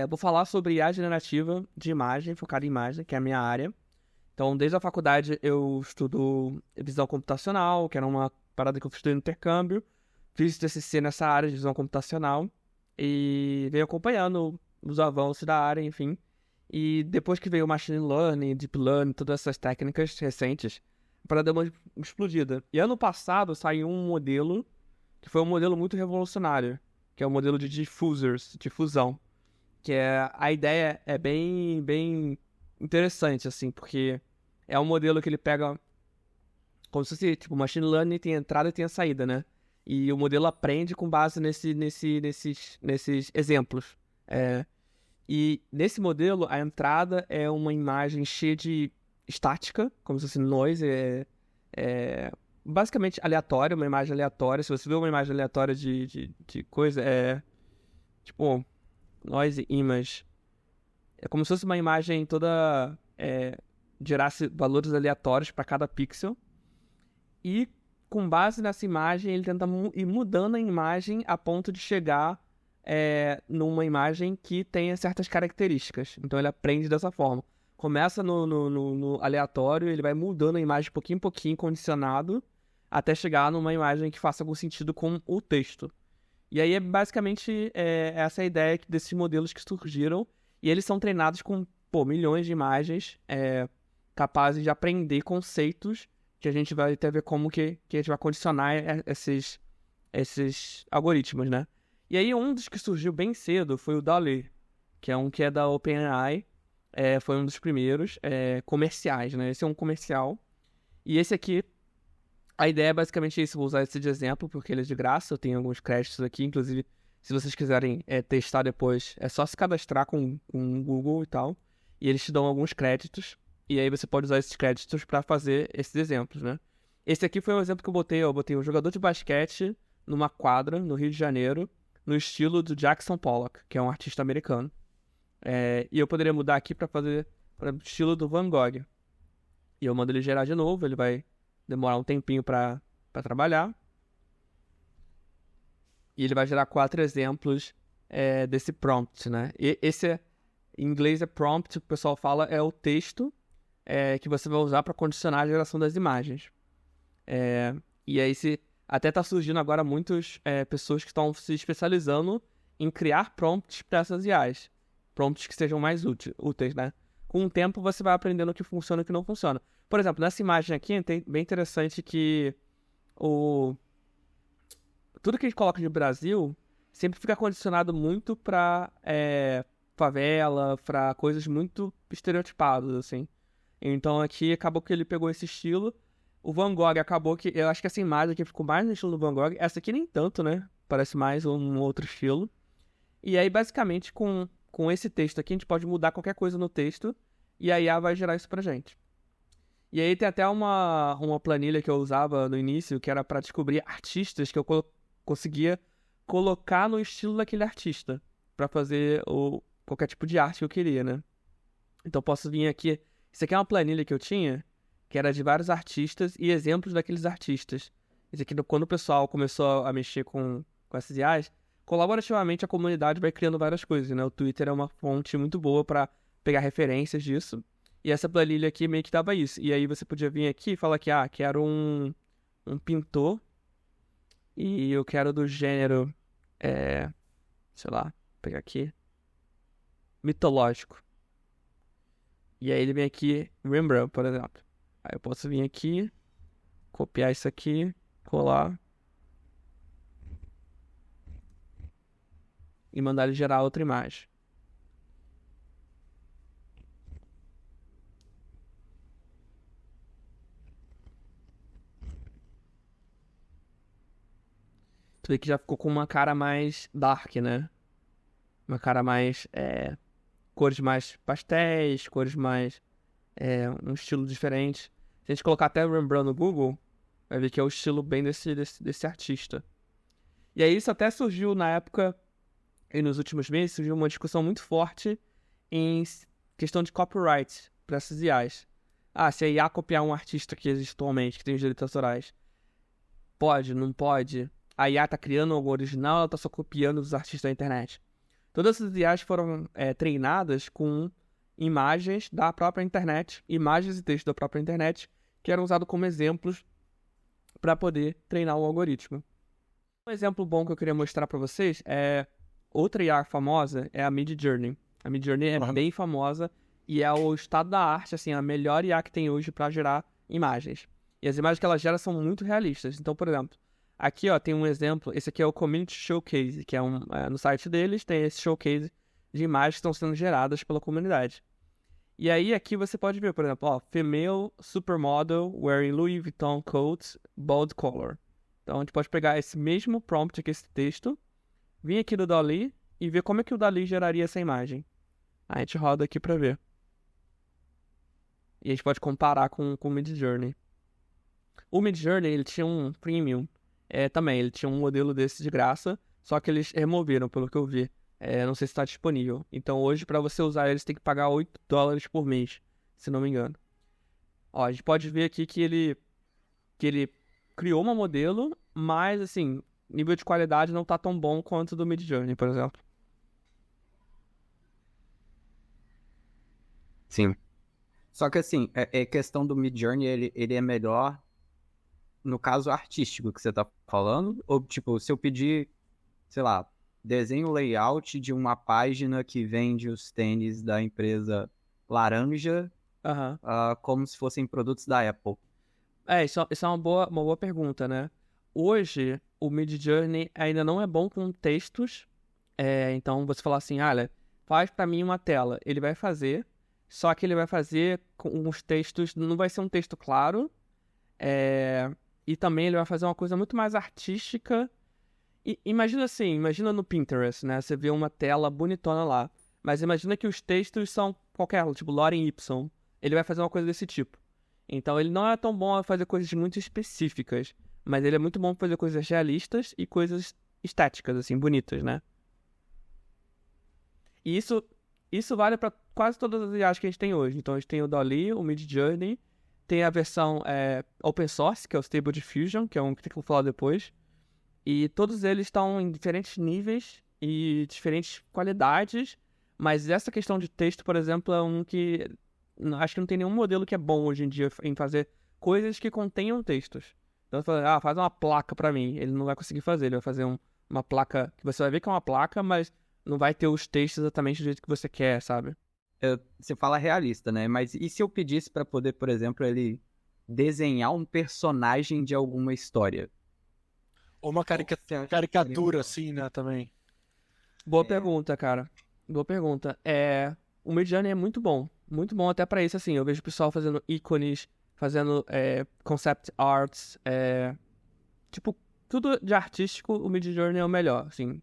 Vou falar sobre IA generativa de imagem, focada em imagem, que é a minha área. Então, desde a faculdade eu estudo visão computacional, que era uma parada que eu estudei no intercâmbio. Fiz TCC nessa área de visão computacional e venho acompanhando os avanços da área, enfim. E depois que veio o machine learning, deep learning, todas essas técnicas recentes, a parada deu uma explodida. E ano passado saiu um modelo que foi um modelo muito revolucionário, que é o modelo de diffusers, difusão. Que a ideia é bem interessante, assim, porque é um modelo que ele pega como se fosse, tipo, machine learning tem entrada e tem a saída, né? E o modelo aprende com base nesses exemplos. E nesse modelo, a entrada é uma imagem cheia de estática, como se fosse noise, é basicamente aleatória, uma imagem aleatória. Se você vê uma imagem aleatória de coisa, tipo, noise image. É como se fosse uma imagem toda gerasse valores aleatórios para cada pixel. E com base nessa imagem, ele tenta ir mudando a imagem a ponto de chegar numa imagem que tenha certas características. Então ele aprende dessa forma. Começa no aleatório, ele vai mudando a imagem de pouquinho em pouquinho, condicionado, até chegar numa imagem que faça algum sentido com o texto. E aí é basicamente essa a ideia desses modelos que surgiram. E eles são treinados com milhões de imagens capazes de aprender conceitos que a gente vai até ver como que a gente vai condicionar esses algoritmos, né? E aí um dos que surgiu bem cedo foi o DALL-E, que é um que é da OpenAI. Foi um dos primeiros comerciais, né? Esse é um comercial. E esse aqui, a ideia é basicamente isso. Vou usar esse de exemplo porque ele é de graça. Eu tenho alguns créditos aqui. Inclusive, se vocês quiserem testar depois, é só se cadastrar com o Google e tal. E eles te dão alguns créditos. E aí você pode usar esses créditos para fazer esses exemplos, né? Esse aqui foi um exemplo que eu botei. Eu botei um jogador de basquete numa quadra no Rio de Janeiro, no estilo do Jackson Pollock, que é um artista americano. E eu poderia mudar aqui para fazer para o estilo do Van Gogh. E eu mando ele gerar de novo. Ele vai demorar um tempinho para trabalhar. E ele vai gerar 4 exemplos desse prompt, né? E esse, em inglês, prompt, o que o pessoal fala, é o texto que você vai usar para condicionar a geração das imagens. E aí, até tá surgindo agora muitas pessoas que estão se especializando em criar prompts para essas IAs. Prompts que sejam mais úteis, né? Com o tempo, você vai aprendendo o que funciona e o que não funciona. Por exemplo, nessa imagem aqui, tem bem interessante que tudo que a gente coloca no Brasil sempre fica condicionado muito pra favela, pra coisas muito estereotipadas, assim. Então aqui acabou que ele pegou esse estilo. O Van Gogh acabou que... Eu acho que essa imagem aqui ficou mais no estilo do Van Gogh. Essa aqui nem tanto, né? Parece mais um outro estilo. E aí, basicamente, com esse texto aqui, a gente pode mudar qualquer coisa no texto. E a IA vai gerar isso pra gente. E aí tem até uma planilha que eu usava no início, que era pra descobrir artistas que eu conseguia colocar no estilo daquele artista. Pra fazer qualquer tipo de arte que eu queria, né? Então eu posso vir aqui... Isso aqui é uma planilha que eu tinha, que era de vários artistas e exemplos daqueles artistas. Isso aqui, quando o pessoal começou a mexer com essas IAs, colaborativamente a comunidade vai criando várias coisas, né? O Twitter é uma fonte muito boa para pegar referências disso. E essa planilha aqui meio que dava isso. E aí você podia vir aqui e falar que, quero um pintor e eu quero do gênero, sei lá, vou pegar aqui, mitológico. E aí ele vem aqui, Rembrandt, por exemplo. Aí eu posso vir aqui, copiar isso aqui, colar e mandar ele gerar outra imagem. Tu vê que já ficou com uma cara mais dark, né? Uma cara mais, cores mais pastéis, cores mais, um estilo diferente. Se a gente colocar até Rembrandt no Google, vai ver que é o estilo bem desse artista. E aí isso até surgiu na época, e nos últimos meses, surgiu uma discussão muito forte em questão de copyright para essas IAs. Se a IA copiar um artista que existe atualmente, que tem os direitos autorais, pode, não pode? A IA tá criando algo original ou ela tá só copiando dos artistas da internet? Todas essas IAs foram treinadas com imagens da própria internet, imagens e textos da própria internet, que eram usados como exemplos para poder treinar o algoritmo. Um exemplo bom que eu queria mostrar para vocês é outra IA famosa, é a Midjourney. A Midjourney é bem famosa e é o estado da arte, assim, a melhor IA que tem hoje para gerar imagens. E as imagens que ela gera são muito realistas. Então, por exemplo, aqui ó, tem um exemplo, esse aqui é o Community Showcase, que é no site deles tem esse showcase de imagens que estão sendo geradas pela comunidade. E aí aqui você pode ver, por exemplo, ó, Female Supermodel wearing Louis Vuitton coat, bold color. Então a gente pode pegar esse mesmo prompt aqui, esse texto, vir aqui no DALL-E e ver como é que o DALL-E geraria essa imagem. A gente roda aqui pra ver. E a gente pode comparar com o Midjourney. O Midjourney, ele tinha um premium também, ele tinha um modelo desse de graça, só que eles removeram, pelo que eu vi. Não sei se está disponível. Então hoje, para você usar eles, tem que pagar $8 por mês, se não me engano. Ó, a gente pode ver aqui que ele criou um modelo, mas assim, nível de qualidade não tá tão bom quanto o do Midjourney, por exemplo. Sim. Só que assim, questão do Midjourney, ele é melhor no caso artístico que você tá falando? Ou tipo, se eu pedir, sei lá, desenho layout de uma página que vende os tênis da empresa laranja, como se fossem produtos da Apple. Isso é uma boa pergunta, né? Hoje, o Midjourney ainda não é bom com textos. Então, você falar assim, olha, faz pra mim uma tela. Ele vai fazer, só que ele vai fazer com os textos, não vai ser um texto claro. E também ele vai fazer uma coisa muito mais artística. Imagina no Pinterest, né? Você vê uma tela bonitona lá. Mas imagina que os textos são qualquer, tipo Lorem Ipsum. Ele vai fazer uma coisa desse tipo. Então ele não é tão bom a fazer coisas muito específicas. Mas ele é muito bom pra fazer coisas realistas e coisas estéticas, assim, bonitas, né? E isso vale pra quase todas as IAs que a gente tem hoje. Então a gente tem o DALL-E, o Midjourney, tem a versão open source, que é o Stable Diffusion, que é um que eu vou falar depois. E todos eles estão em diferentes níveis e diferentes qualidades, mas essa questão de texto, por exemplo, é um que acho que não tem nenhum modelo que é bom hoje em dia em fazer coisas que contenham textos. Então você fala, faz uma placa pra mim. Ele não vai conseguir fazer, ele vai fazer uma placa que você vai ver que é uma placa, mas não vai ter os textos exatamente do jeito que você quer, sabe? Você fala realista, né? Mas e se eu pedisse pra poder, por exemplo, ele desenhar um personagem de alguma história? Ou uma caricatura, assim, né, também. Boa pergunta, cara. Boa pergunta. O Midjourney é muito bom até pra isso, assim. Eu vejo o pessoal fazendo ícones, fazendo concept arts, tipo, tudo de artístico, o Midjourney é o melhor, assim,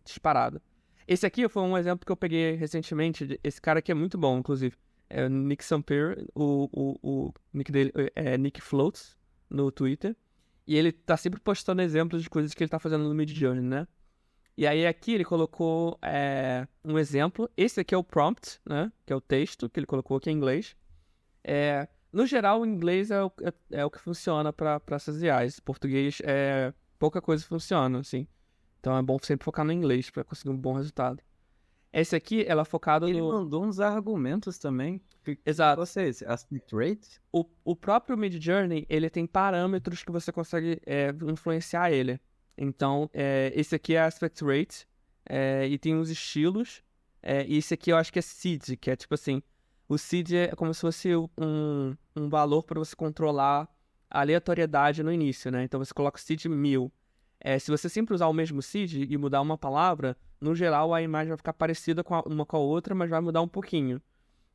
disparado. Esse aqui foi um exemplo que eu peguei recentemente, esse cara aqui é muito bom, inclusive. É o Nick Samper, o nick dele é Nick Floats, no Twitter. E ele tá sempre postando exemplos de coisas que ele tá fazendo no Midjourney, né? E aí aqui ele colocou um exemplo. Esse aqui é o prompt, né? Que é o texto que ele colocou aqui em inglês. No geral, o inglês é o que funciona para essas IAs. Português, pouca coisa funciona, assim. Então é bom sempre focar no inglês para conseguir um bom resultado. Esse aqui, ela é focado Ele mandou uns argumentos também. Exato. Vocês, aspect rate? O próprio Midjourney, ele tem parâmetros que você consegue influenciar ele. Então, esse aqui é aspect rate, e tem uns estilos. E esse aqui eu acho que é seed, que é tipo assim, o seed é como se fosse um valor para você controlar a aleatoriedade no início, né? Então você coloca o seed 1000. Se você sempre usar o mesmo seed e mudar uma palavra, no geral a imagem vai ficar parecida uma com a outra, mas vai mudar um pouquinho.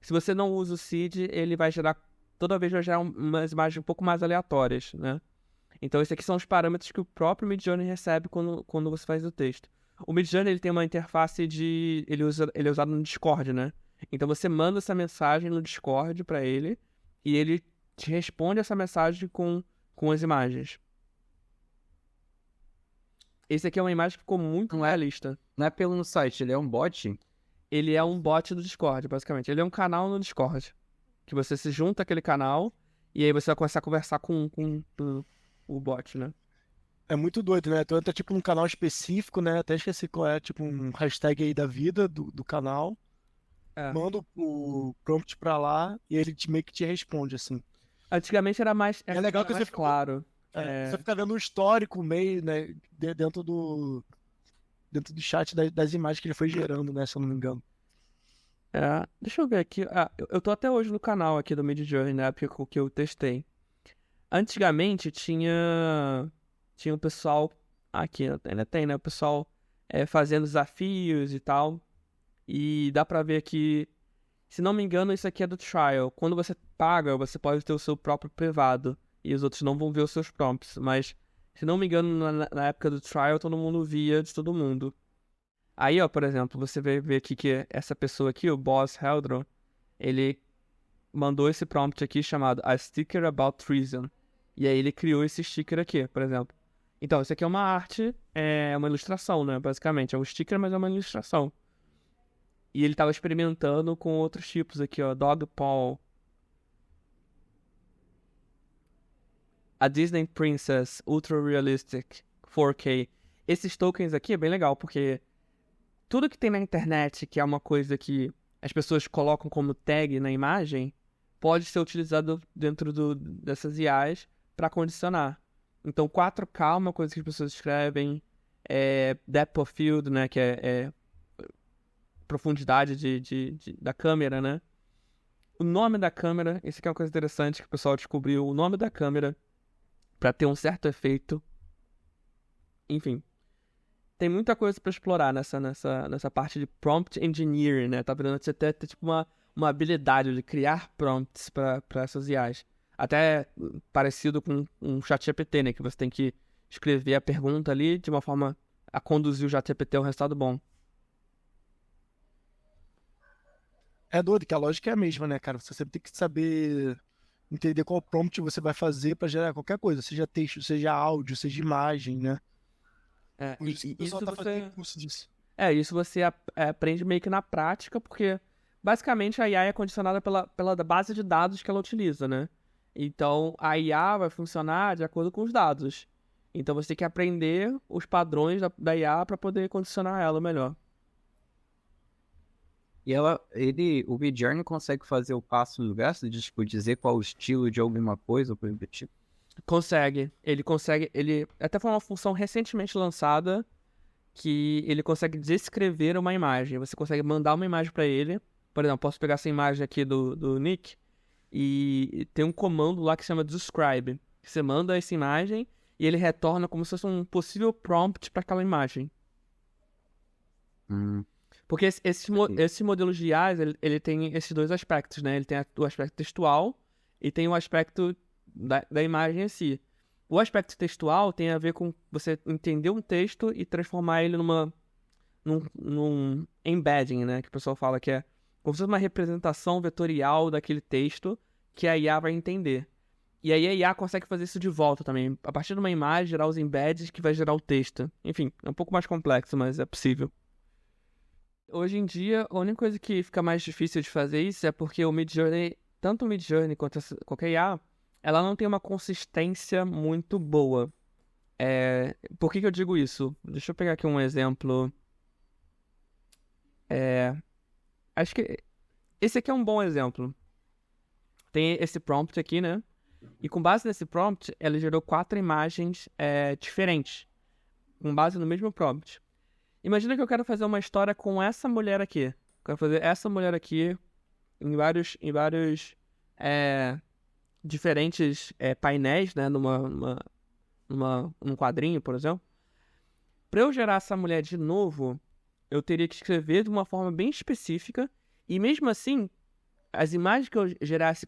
Se você não usa o seed, ele vai gerar, toda vez vai gerar umas imagens um pouco mais aleatórias, né? Então esses aqui são os parâmetros que o próprio Midjourney recebe quando você faz o texto. O Midjourney, ele tem uma interface ele é usado no Discord, né? Então você manda essa mensagem no Discord pra ele e ele te responde essa mensagem com as imagens. Esse aqui é uma imagem que ficou muito realista. Não é pelo site, ele é um bot? Ele é um bot do Discord, basicamente. Ele é um canal no Discord. Que você se junta àquele canal e aí você vai começar a conversar com o bot, né? É muito doido, né? Tu entra tipo num canal específico, né? Até esqueci qual é, tipo um hashtag aí da vida do canal. É. Manda o prompt pra lá e ele meio que te responde, assim. Antigamente era mais, É legal era que você mais fica, claro. você É, fica vendo o histórico meio, né? Dentro do chat das imagens que ele foi gerando, né? Se eu não me engano. deixa eu ver aqui. Eu tô até hoje no canal aqui do Midjourney, na época que eu testei. Antigamente tinha o pessoal aqui, ainda tem, né? O pessoal fazendo desafios e tal. E dá pra ver aqui, se não me engano, isso aqui é do trial. Quando você paga, você pode ter o seu próprio privado. E os outros não vão ver os seus prompts. Mas, se não me engano, na época do trial, todo mundo via de todo mundo. Aí, ó, por exemplo, você vai ver aqui que essa pessoa aqui, o Boss Heldron, ele mandou esse prompt aqui chamado A Sticker About Treason. E aí ele criou esse sticker aqui, por exemplo. Então, isso aqui é uma arte, é uma ilustração, né? Basicamente, é um sticker, mas é uma ilustração. E ele tava experimentando com outros tipos aqui, ó. Dog Paw. A Disney Princess Ultra Realistic 4K. Esses tokens aqui é bem legal, porque tudo que tem na internet, que é uma coisa que as pessoas colocam como tag na imagem, pode ser utilizado dentro dessas IAs para condicionar. Então, 4K é uma coisa que as pessoas escrevem, depth of field, né, que é profundidade da câmera, né? O nome da câmera, isso aqui é uma coisa interessante que o pessoal descobriu, o nome da câmera para ter um certo efeito. Enfim, tem muita coisa para explorar nessa parte de prompt engineering, né? Tá vendo? Você até ter tipo uma habilidade de criar prompts para essas IAs. Até parecido com um ChatGPT, né? Que você tem que escrever a pergunta ali de uma forma a conduzir o ChatGPT a um resultado bom. É doido que a lógica é a mesma, né, cara? Você sempre tem que saber entender qual prompt você vai fazer para gerar qualquer coisa, seja texto, seja áudio, seja imagem, né? Por isso que o pessoal Isso tá fazendo você. curso disso. Isso você aprende meio que na prática, porque basicamente a IA é condicionada pela base de dados que ela utiliza, né? Então a IA vai funcionar de acordo com os dados. Então você tem que aprender os padrões da IA para poder condicionar ela melhor. E o Midjourney consegue fazer o passo inverso de, tipo, dizer qual o estilo de alguma coisa, ou coisa do tipo. Consegue. Ele consegue. Ele até foi uma função recentemente lançada que ele consegue descrever uma imagem. Você consegue mandar uma imagem para ele. Por exemplo, posso pegar essa imagem aqui do Nick e tem um comando lá que se chama describe. Você manda essa imagem e ele retorna como se fosse um possível prompt para aquela imagem. Porque esse modelo de IAs, ele tem esses dois aspectos, né? Ele tem o aspecto textual e tem o aspecto da imagem em si. O aspecto textual tem a ver com você entender um texto e transformar ele num embedding, né? Que o pessoal fala que é como se fosse uma representação vetorial daquele texto que a IA vai entender. E aí a IA consegue fazer isso de volta também. A partir de uma imagem, gerar os embeds que vai gerar o texto. Enfim, é um pouco mais complexo, mas é possível. Hoje em dia, a única coisa que fica mais difícil de fazer isso é porque o Midjourney, tanto o Midjourney quanto qualquer IA, ela não tem uma consistência muito boa. Por que eu digo isso? Deixa eu pegar aqui um exemplo. Acho que esse aqui é um bom exemplo. Tem esse prompt aqui, né? E com base nesse prompt, ela gerou 4 imagens diferentes. Com base no mesmo prompt. Imagina que eu quero fazer uma história com essa mulher aqui. Quero fazer essa mulher aqui em vários diferentes painéis, né? Num quadrinho, por exemplo. Para eu gerar essa mulher de novo, eu teria que escrever de uma forma bem específica. E mesmo assim, as imagens que eu gerasse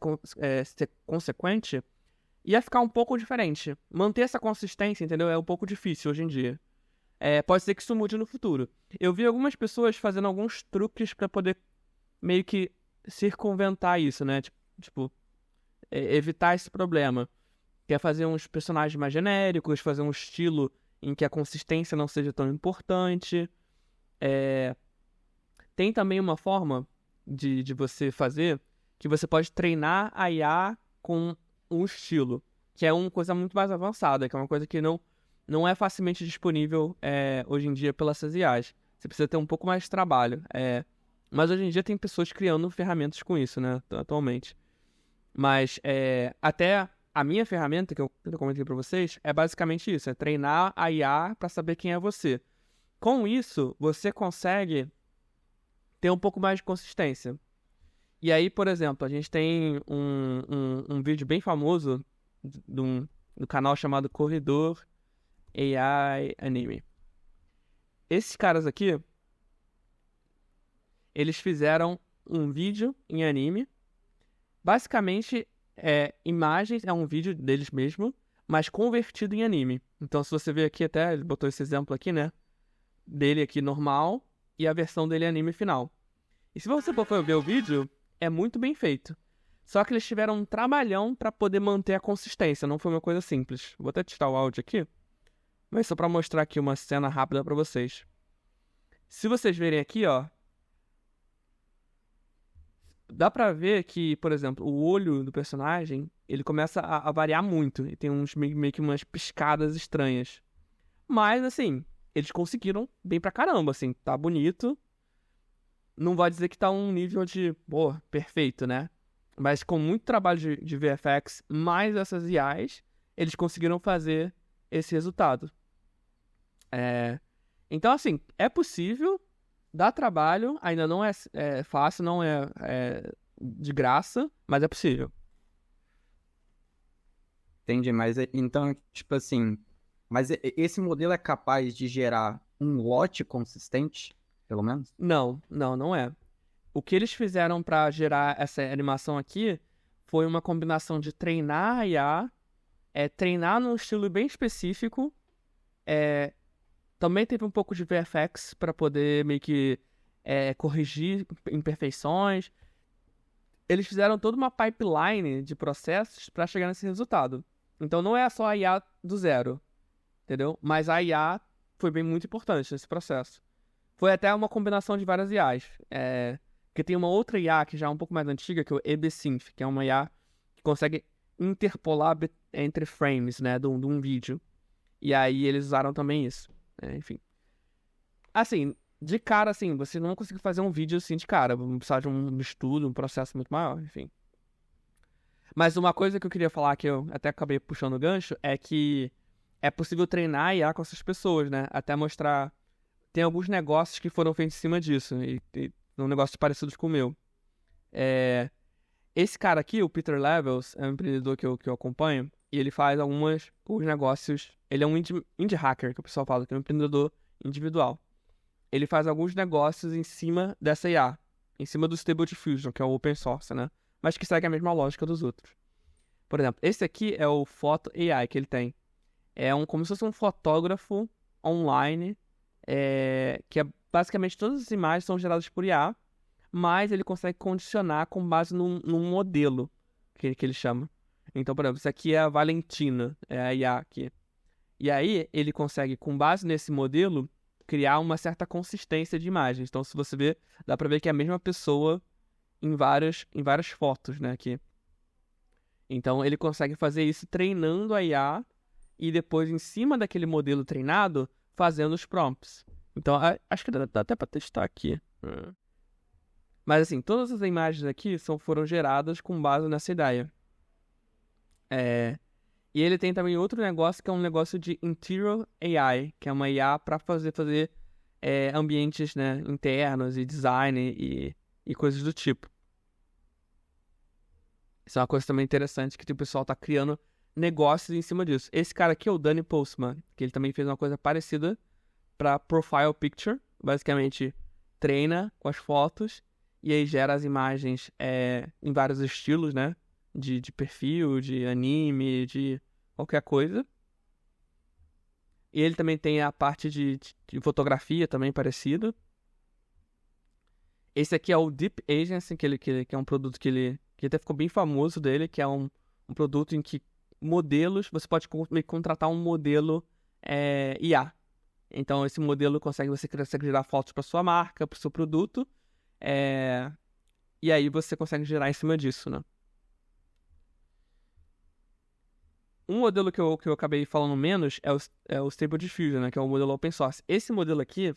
consequente ia ficar um pouco diferente. Manter essa consistência, entendeu? É um pouco difícil hoje em dia. Pode ser que isso mude no futuro. Eu vi algumas pessoas fazendo alguns truques para poder meio que circunventar isso, né? Tipo, evitar esse problema. Quer fazer uns personagens mais genéricos, fazer um estilo em que a consistência não seja tão importante. Tem também uma forma de você fazer que você pode treinar a IA com um estilo, que é uma coisa muito mais avançada, que é uma coisa que não não é facilmente disponível hoje em dia pelas IAs. Você precisa ter um pouco mais de trabalho. Mas hoje em dia tem pessoas criando ferramentas com isso, né? Atualmente. Mas até a minha ferramenta, que eu comentei para vocês, é basicamente isso. É treinar a IA para saber quem é você. Com isso, você consegue ter um pouco mais de consistência. E aí, por exemplo, a gente tem um vídeo bem famoso do canal chamado Corredor AI Anime. Esses caras aqui, eles fizeram um vídeo em anime. Basicamente, imagens, é um vídeo deles mesmo, mas convertido em anime. Então, se você ver aqui até, ele botou esse exemplo aqui, né? Dele aqui normal e a versão dele anime final. E se você for ver o vídeo, é muito bem feito. Só que eles tiveram um trabalhão para poder manter a consistência, não foi uma coisa simples. Vou até tirar o áudio aqui, mas só para mostrar aqui uma cena rápida para vocês. Se vocês verem aqui, ó, dá pra ver que, por exemplo, o olho do personagem, ele começa a variar muito. E tem meio que umas piscadas estranhas. Mas, assim, eles conseguiram bem pra caramba, assim. Tá bonito. Não vai dizer que tá um nível de, perfeito, né? Mas com muito trabalho de VFX, mais essas IAs, eles conseguiram fazer esse resultado. Então, assim, é possível, dá trabalho, ainda não é fácil, não é de graça, mas é possível. Entendi, mas então, tipo assim, mas esse modelo é capaz de gerar um lote consistente, pelo menos? Não é. O que eles fizeram para gerar essa animação aqui foi uma combinação de treinar a IA, treinar num estilo bem específico, também teve um pouco de VFX para poder meio que corrigir imperfeições. Eles fizeram toda uma pipeline de processos para chegar nesse resultado. Então não é só a IA do zero, entendeu? Mas a IA foi muito importante nesse processo. Foi até uma combinação de várias IAs. Porque tem uma outra IA que já é um pouco mais antiga, que é o EBSynth, que é uma IA que consegue interpolar entre frames, né, de um vídeo. E aí eles usaram também isso. Enfim. Assim, de cara, assim, você não consegue fazer um vídeo assim de cara. Vamos precisar de um estudo, um processo muito maior, enfim. Mas uma coisa que eu queria falar, que eu até acabei puxando o gancho, é que é possível treinar a IA com essas pessoas, né? Até mostrar... Tem alguns negócios que foram feitos em cima disso. E um negócio parecido com o meu. Esse cara aqui, o Peter Levels, é um empreendedor que eu acompanho. E ele faz alguns negócios... Ele é um indie hacker, que o pessoal fala, que é um empreendedor individual. Ele faz alguns negócios em cima dessa IA. Em cima do Stable Diffusion, que é o open source, né? Mas que segue a mesma lógica dos outros. Por exemplo, esse aqui é o Photo AI que ele tem. Como se fosse um fotógrafo online, que basicamente todas as imagens são geradas por IA, mas ele consegue condicionar com base num modelo, que ele chama. Então, por exemplo, isso aqui é a Valentina, é a IA aqui. E aí, ele consegue, com base nesse modelo, criar uma certa consistência de imagens. Então, se você ver, dá pra ver que é a mesma pessoa em várias fotos, né, aqui. Então, ele consegue fazer isso treinando a IA e depois, em cima daquele modelo treinado, fazendo os prompts. Então, acho que dá até pra testar aqui. Mas, assim, todas as imagens aqui foram geradas com base nessa ideia. E ele tem também outro negócio, que é um negócio de Interior AI, que é uma IA para fazer ambientes, né, internos e design e coisas do tipo. Isso é uma coisa também interessante, que o pessoal tá criando negócios em cima disso. Esse cara aqui é o Danny Postman, que ele também fez uma coisa parecida para Profile Picture. Basicamente, treina com as fotos e aí gera as imagens em vários estilos, né? De perfil, de anime, de qualquer coisa. E ele também tem a parte de fotografia também parecida. Esse aqui é o Deep Agency, que é um produto que até ficou bem famoso dele, que é um produto em que você pode contratar um modelo IA. Então esse modelo você consegue gerar fotos para sua marca, para o seu produto, e aí você consegue gerar em cima disso, né? um modelo que eu acabei falando menos é o Stable Diffusion, né? Que é o modelo open source. Esse modelo aqui,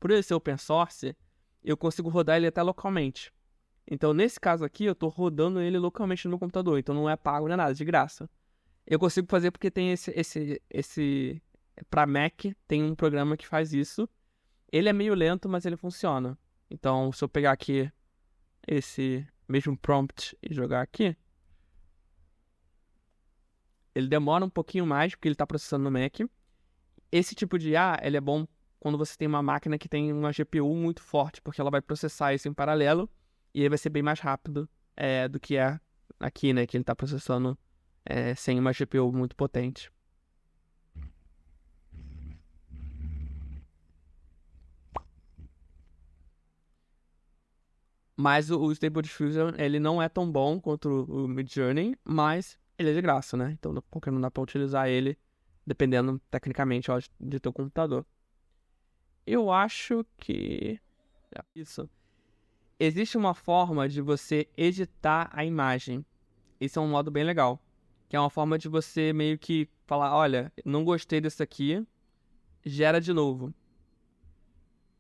por ele ser open source, eu consigo rodar ele até localmente. Então, nesse caso aqui, eu tô rodando ele localmente no meu computador. Então, não é pago nem nada, de graça. Eu consigo fazer porque tem esse... Pra Mac, tem um programa que faz isso. Ele é meio lento, mas ele funciona. Então, se eu pegar aqui esse mesmo prompt e jogar aqui, ele demora um pouquinho mais, porque ele tá processando no Mac. Esse tipo de IA, ele é bom quando você tem uma máquina que tem uma GPU muito forte, porque ela vai processar isso em paralelo, e aí vai ser bem mais rápido do que é aqui, né, que ele tá processando sem uma GPU muito potente. Mas o Stable Diffusion, ele não é tão bom quanto o Midjourney, mas ele é de graça, né? Então qualquer um dá pra utilizar ele, dependendo, tecnicamente, ó, de teu computador. Eu acho que... Isso. Existe uma forma de você editar a imagem. Esse é um modo bem legal. Que é uma forma de você meio que falar, olha, não gostei desse aqui, gera de novo.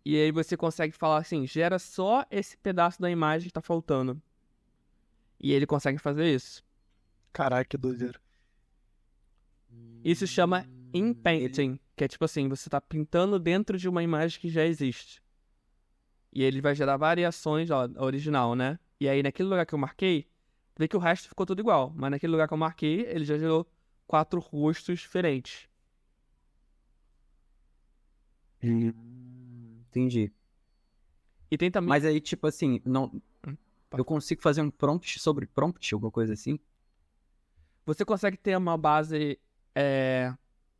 E aí você consegue falar assim, gera só esse pedaço da imagem que tá faltando. E ele consegue fazer isso. Caraca, que doideira. Isso chama inpainting, que é tipo assim, você tá pintando dentro de uma imagem que já existe. E ele vai gerar variações, ó, original, né? E aí naquele lugar que eu marquei, vê que o resto ficou tudo igual. Mas naquele lugar que eu marquei, ele já gerou 4 rostos diferentes. Entendi. E tem também... Mas aí, tipo assim, não... eu consigo fazer um prompt sobre prompt, alguma coisa assim? Você consegue ter uma base...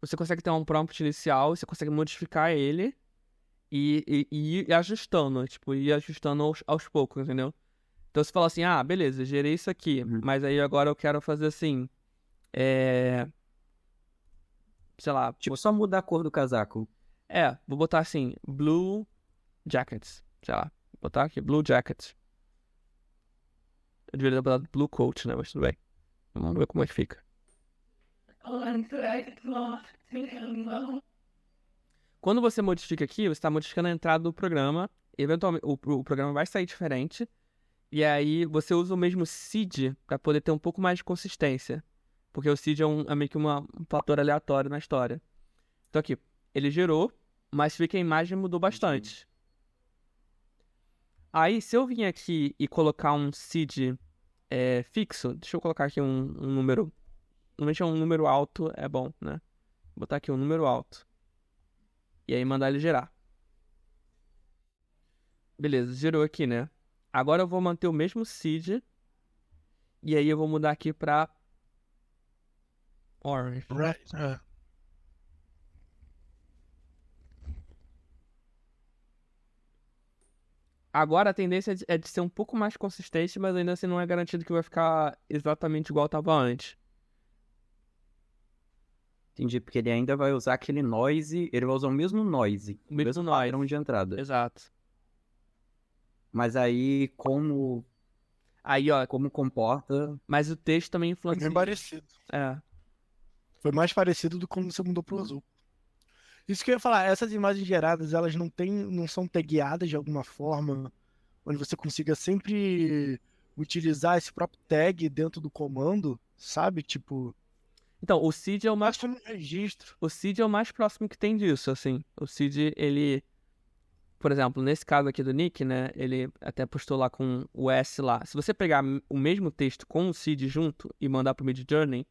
Você consegue ter um prompt inicial, você consegue modificar ele e ir ajustando, tipo, ir ajustando aos poucos, entendeu? Então você fala assim, ah, beleza, gerei isso aqui, mas aí agora eu quero fazer assim, sei lá... Tipo, só mudar a cor do casaco. Vou botar assim, Blue Jackets, sei lá, vou botar aqui, Blue Jackets. Eu deveria ter botado Blue Coat, né, mas tudo bem. Vamos ver como é que fica. Quando você modifica aqui, você está modificando a entrada do programa. Eventualmente, o programa vai sair diferente. E aí, você usa o mesmo seed para poder ter um pouco mais de consistência. Porque o seed é meio que um fator aleatório na história. Então aqui, ele gerou, mas vê que a imagem mudou bastante. Aí, se eu vim aqui e colocar um seed fixo, deixa eu colocar aqui um número. Normalmente um número alto é bom, né? Vou botar aqui um número alto. E aí mandar ele gerar. Beleza, gerou aqui, né? Agora eu vou manter o mesmo seed. E aí eu vou mudar aqui pra orange. Right. Agora a tendência é de ser um pouco mais consistente, mas ainda assim não é garantido que vai ficar exatamente igual estava antes. Entendi, porque ele ainda vai usar aquele noise, ele vai usar o mesmo noise, o mesmo padrão de entrada. Exato. Mas aí, como comporta... Mas o texto também Foi influencia. bem parecido. Foi mais parecido do que quando você mudou pro azul. Isso que eu ia falar, essas imagens geradas, elas não são tagueadas de alguma forma, onde você consiga sempre utilizar esse próprio tag dentro do comando, sabe? Tipo... Então, o seed é o mais... Acho que no registro. O seed é o mais próximo que tem disso, assim. O seed, ele... Por exemplo, nesse caso aqui do Nick, né? Ele até postou lá com o S lá. Se você pegar o mesmo texto com o seed junto e mandar pro Midjourney,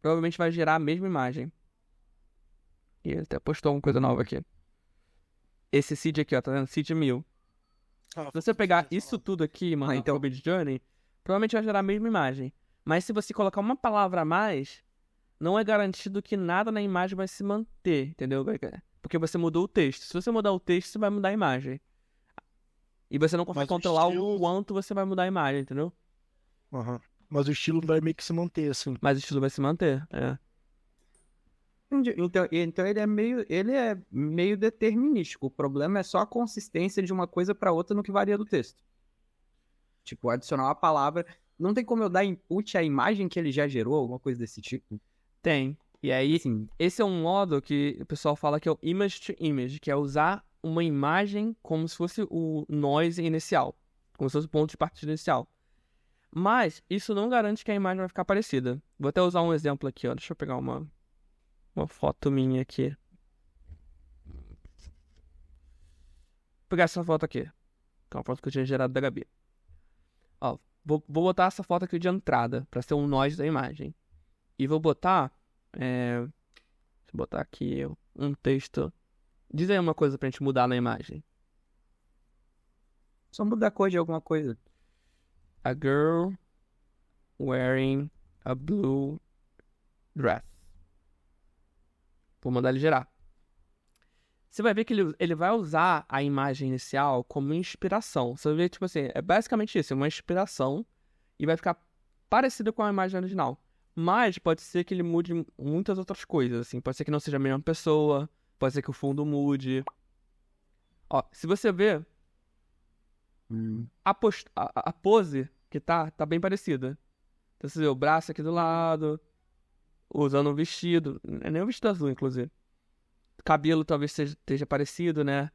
provavelmente vai gerar a mesma imagem. E ele até postou uma coisa nova aqui. Esse seed aqui, ó, tá vendo? Seed 1000. Se você pegar isso tudo aqui e mandar pro Midjourney, provavelmente vai gerar a mesma imagem. Mas se você colocar uma palavra a mais, não é garantido que nada na imagem vai se manter, entendeu? Porque você mudou o texto. Se você mudar o texto, você vai mudar a imagem. E você não consegue controlar o quanto você vai mudar a imagem, entendeu? Mas o estilo vai meio que se manter, assim. Mas o estilo vai se manter, Então ele é meio determinístico. O problema é só a consistência de uma coisa para outra no que varia do texto. Tipo, adicionar uma palavra. Não tem como eu dar input à imagem que ele já gerou, alguma coisa desse tipo? Tem. E aí, Sim. esse é um modo que o pessoal fala que é o image to image, que é usar uma imagem como se fosse o noise inicial, como se fosse o ponto de partida inicial. Mas isso não garante que a imagem vai ficar parecida. Vou até usar um exemplo aqui, ó. Deixa eu pegar uma foto minha aqui. Vou pegar essa foto aqui, que é uma foto que eu tinha gerado da Gabi. Ó, vou botar essa foto aqui de entrada, pra ser um noise da imagem. E vou botar... deixa eu botar aqui um texto. Diz aí uma coisa pra gente mudar na imagem. Só mudar a cor de alguma coisa. A girl wearing a blue dress. Vou mandar ele gerar. Você vai ver que ele vai usar a imagem inicial como inspiração. Você vai ver, tipo assim, é basicamente isso, é uma inspiração e vai ficar parecido com a imagem original. Mas pode ser que ele mude muitas outras coisas, assim. Pode ser que não seja a mesma pessoa, pode ser que o fundo mude. Ó, se você ver, a pose que tá bem parecida. Então você vê o braço aqui do lado, usando um vestido, é nem um vestido azul, inclusive. Cabelo talvez esteja parecido, né?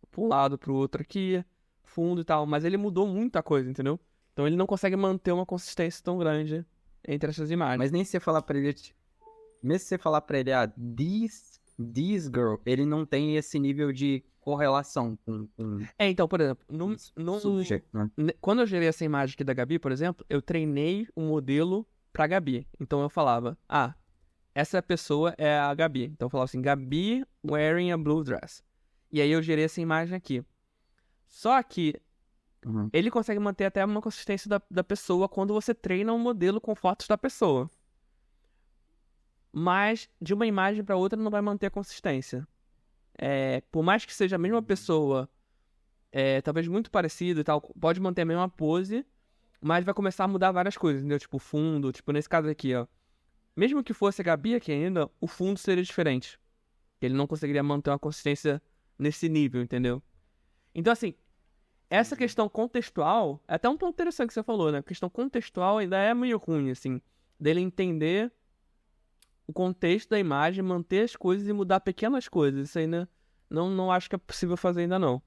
Pra um lado, pro outro aqui, fundo e tal. Mas ele mudou muita coisa, entendeu? Então ele não consegue manter uma consistência tão grande entre essas imagens. Mas nem se você falar pra ele... Mesmo se você falar pra ele, this girl, ele não tem esse nível de correlação com então, por exemplo, sujeito, né? quando eu gerei essa imagem aqui da Gabi, por exemplo, eu treinei um modelo pra Gabi. Então eu falava, essa pessoa é a Gabi. Então eu falava assim, Gabi wearing a blue dress. E aí eu gerei essa imagem aqui. Só que ele consegue manter até uma consistência da pessoa quando você treina um modelo com fotos da pessoa. Mas de uma imagem para outra não vai manter a consistência. Por mais que seja a mesma pessoa, talvez muito parecido e tal, pode manter a mesma pose, mas vai começar a mudar várias coisas, entendeu? Tipo, fundo, tipo, nesse caso aqui, ó. Mesmo que fosse a Gabi aqui ainda, o fundo seria diferente. Ele não conseguiria manter uma consistência nesse nível, entendeu? Então, assim, essa questão contextual, é até um ponto interessante que você falou, né? A questão contextual ainda é meio ruim, assim, dele entender o contexto da imagem, manter as coisas e mudar pequenas coisas. Isso ainda não acho que é possível fazer ainda não.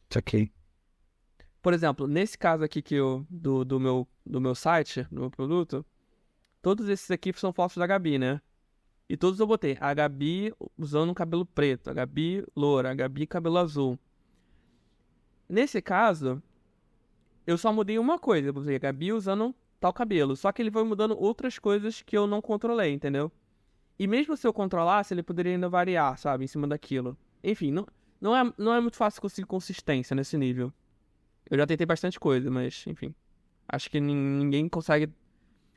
Isso aqui. Por exemplo, nesse caso aqui do meu site, do meu produto, todos esses aqui são fotos da Gabi, né? E todos eu botei a Gabi usando um cabelo preto, a Gabi loura, a Gabi cabelo azul. Nesse caso, eu só mudei uma coisa, eu botei a Gabi usando tal cabelo, só que ele foi mudando outras coisas que eu não controlei, entendeu? E mesmo se eu controlasse, ele poderia ainda variar, sabe, em cima daquilo. Enfim, não é muito fácil conseguir consistência nesse nível. Eu já tentei bastante coisa, mas, enfim. Acho que ninguém consegue...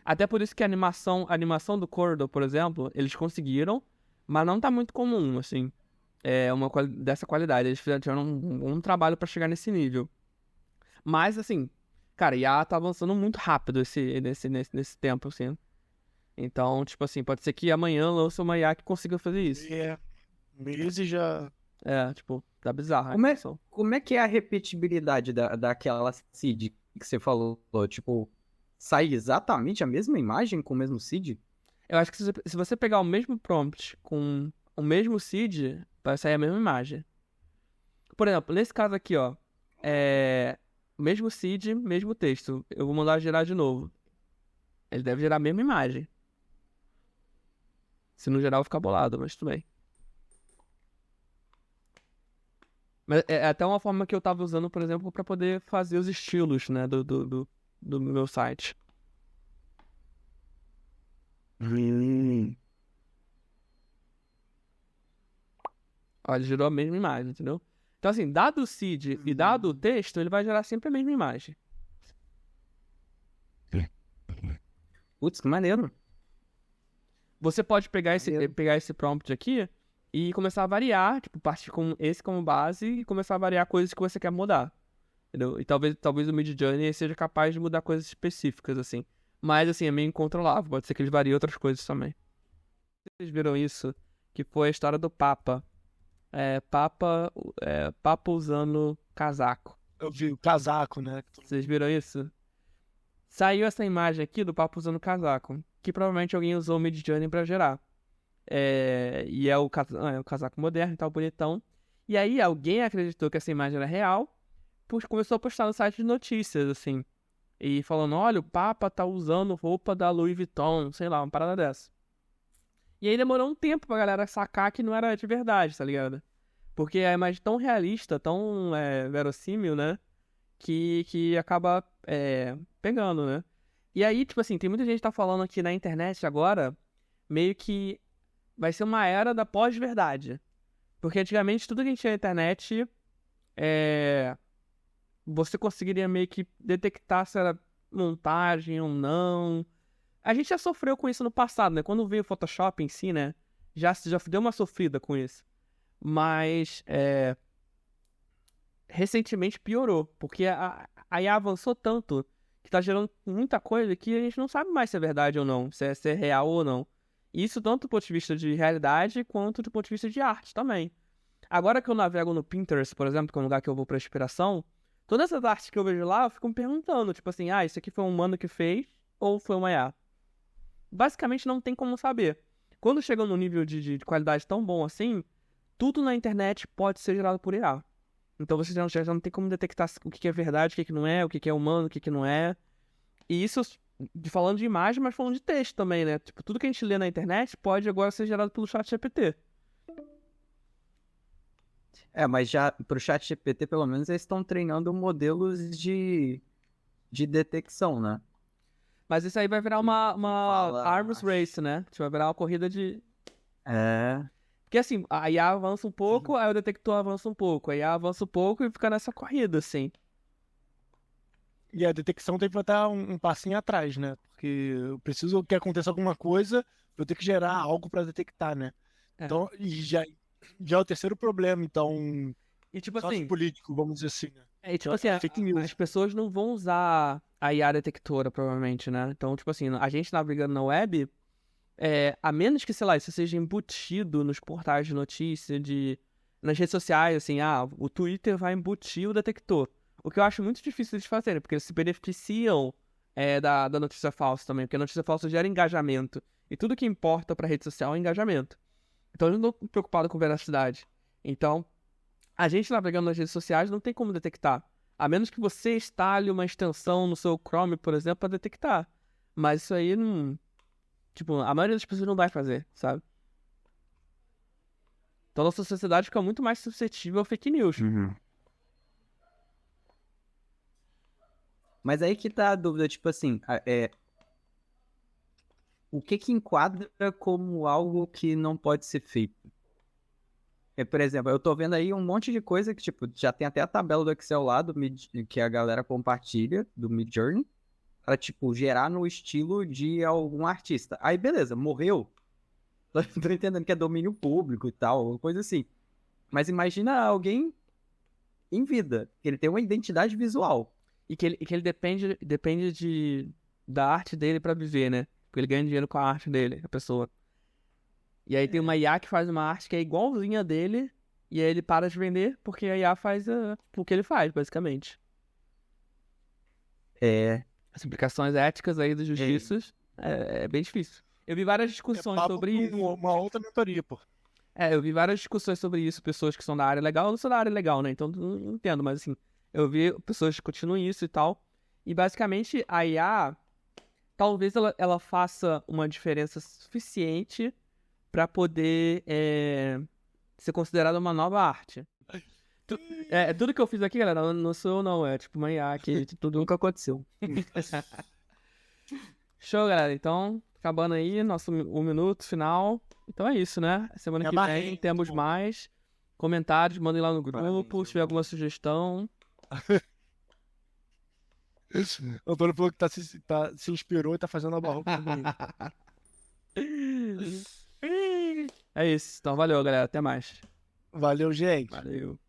Até por isso que a animação do Cordo, por exemplo, eles conseguiram, mas não tá muito comum, assim. Dessa qualidade. Eles fizeram um trabalho pra chegar nesse nível. Mas, assim, cara, a IA tá avançando muito rápido nesse tempo, assim. Então, tipo assim, pode ser que amanhã lance uma IA que consiga fazer isso. Meses já... tipo, tá bizarro. Como é que é a repetibilidade daquela seed que você falou? Tipo, sai exatamente a mesma imagem com o mesmo seed? Eu acho que se você pegar o mesmo prompt com o mesmo seed, vai sair a mesma imagem. Por exemplo, nesse caso aqui, ó, mesmo seed, mesmo texto. Eu vou mandar gerar de novo. Ele deve gerar a mesma imagem. Se não gerar, eu vou ficar bolado, mas tudo bem. Mas é até uma forma que eu tava usando, por exemplo, pra poder fazer os estilos, né, do meu site. Ó, ele gerou a mesma imagem, entendeu? Então, assim, dado o seed e dado o texto, ele vai gerar sempre a mesma imagem. Putz, que maneiro. Você pode pegar esse prompt aqui e começar a variar, tipo, partir com esse como base e começar a variar coisas que você quer mudar. Entendeu? E talvez o Midjourney seja capaz de mudar coisas específicas, assim. Mas, assim, é meio incontrolável. Pode ser que ele varie outras coisas também. Vocês viram isso? Que foi a história do Papa. Papa usando casaco. Eu vi o casaco, né? Vocês viram isso? Saiu essa imagem aqui do papo usando casaco, que provavelmente alguém usou o Midjourney pra gerar. E é o casaco moderno e tal, bonitão. E aí alguém acreditou que essa imagem era real, começou a postar no site de notícias, assim. E falando, olha, o Papa tá usando roupa da Louis Vuitton, sei lá, uma parada dessa. E aí demorou um tempo pra galera sacar que não era de verdade, tá ligado? Porque a imagem tão realista, tão verossímil, né? Que acaba pegando, né? E aí, tipo assim, tem muita gente que tá falando aqui na internet agora, meio que vai ser uma era da pós-verdade. Porque antigamente tudo que a gente tinha na internet, você conseguiria meio que detectar se era montagem ou não. A gente já sofreu com isso no passado, né? Quando veio o Photoshop em si, né? Já deu uma sofrida com isso. Mas, recentemente piorou. Porque a IA avançou tanto que tá gerando muita coisa que a gente não sabe mais se é verdade ou não. Se é real ou não. Isso tanto do ponto de vista de realidade, quanto do ponto de vista de arte também. Agora que eu navego no Pinterest, por exemplo, que é um lugar que eu vou pra inspiração, todas as artes que eu vejo lá, eu fico me perguntando, tipo assim, isso aqui foi um humano que fez ou foi uma IA? Basicamente não tem como saber. Quando chega num nível de qualidade tão bom assim, tudo na internet pode ser gerado por IA. Então você já não tem como detectar o que é verdade, o que não é, o que é humano, o que não é. E isso falando de imagem, mas falando de texto também, né? Tipo, tudo que a gente lê na internet pode agora ser gerado pelo ChatGPT. Mas já pro ChatGPT, pelo menos, eles estão treinando modelos de detecção, né? Mas isso aí vai virar uma arms race, né? Tipo, vai virar uma corrida de... Porque assim, a IA avança um pouco, aí o detector avança um pouco, a IA avança um pouco e fica nessa corrida, assim. E a detecção tem que estar um passinho atrás, né? Porque eu preciso que aconteça alguma coisa, eu tenho que gerar algo para detectar, né? Então, e já é o terceiro problema, então... E tipo assim... político, vamos dizer assim, né? E tipo assim, as pessoas não vão usar a IA detectora, provavelmente, né? Então, tipo assim, a gente navegando na web, a menos que, sei lá, isso seja embutido nos portais de notícia, nas redes sociais, assim, o Twitter vai embutir o detector. O que eu acho muito difícil de fazer, porque eles se beneficiam da notícia falsa também, porque a notícia falsa gera engajamento. E tudo que importa pra rede social é engajamento. Então eu não tô preocupado com veracidade. Então, a gente navegando nas redes sociais não tem como detectar. A menos que você instale uma extensão no seu Chrome, por exemplo, pra detectar. Mas isso aí não... Tipo, a maioria das pessoas não vai fazer, sabe? Então nossa sociedade fica muito mais suscetível a fake news. Uhum. Mas aí que tá a dúvida, tipo assim, o que enquadra como algo que não pode ser feito? Por exemplo, eu tô vendo aí um monte de coisa que, tipo, já tem até a tabela do Excel lá, que a galera compartilha, do Midjourney, pra, tipo, gerar no estilo de algum artista. Aí, beleza, morreu. Tô entendendo que é domínio público e tal, coisa assim. Mas imagina alguém em vida, que ele tem uma identidade visual. E que ele depende da arte dele pra viver, né? Porque ele ganha dinheiro com a arte dele, a pessoa. E aí tem uma IA que faz uma arte que é igualzinha dele, e aí ele para de vender porque a IA faz o que ele faz, basicamente. As implicações éticas aí dos justiças é bem difícil. Eu vi várias discussões sobre isso. Uma outra mentoria, pô. Eu vi várias discussões sobre isso, pessoas que são da área legal. Eu não sou da área legal, né? Então não entendo, mas assim, eu vi pessoas que continuam isso e tal. E basicamente a IA, talvez ela faça uma diferença suficiente pra poder ser considerada uma nova arte. Tudo que eu fiz aqui, galera, não sou eu não, é tipo uma IA que tudo nunca aconteceu. Show, galera. Então, acabando aí, nosso 1 minuto final. Então é isso, né? Semana que vem temos mais comentários, mandem lá no grupo, se tiver alguma sugestão. O Antônio falou que se inspirou e tá fazendo a barroca também. É isso. Então valeu, galera. Até mais. Valeu, gente. Valeu.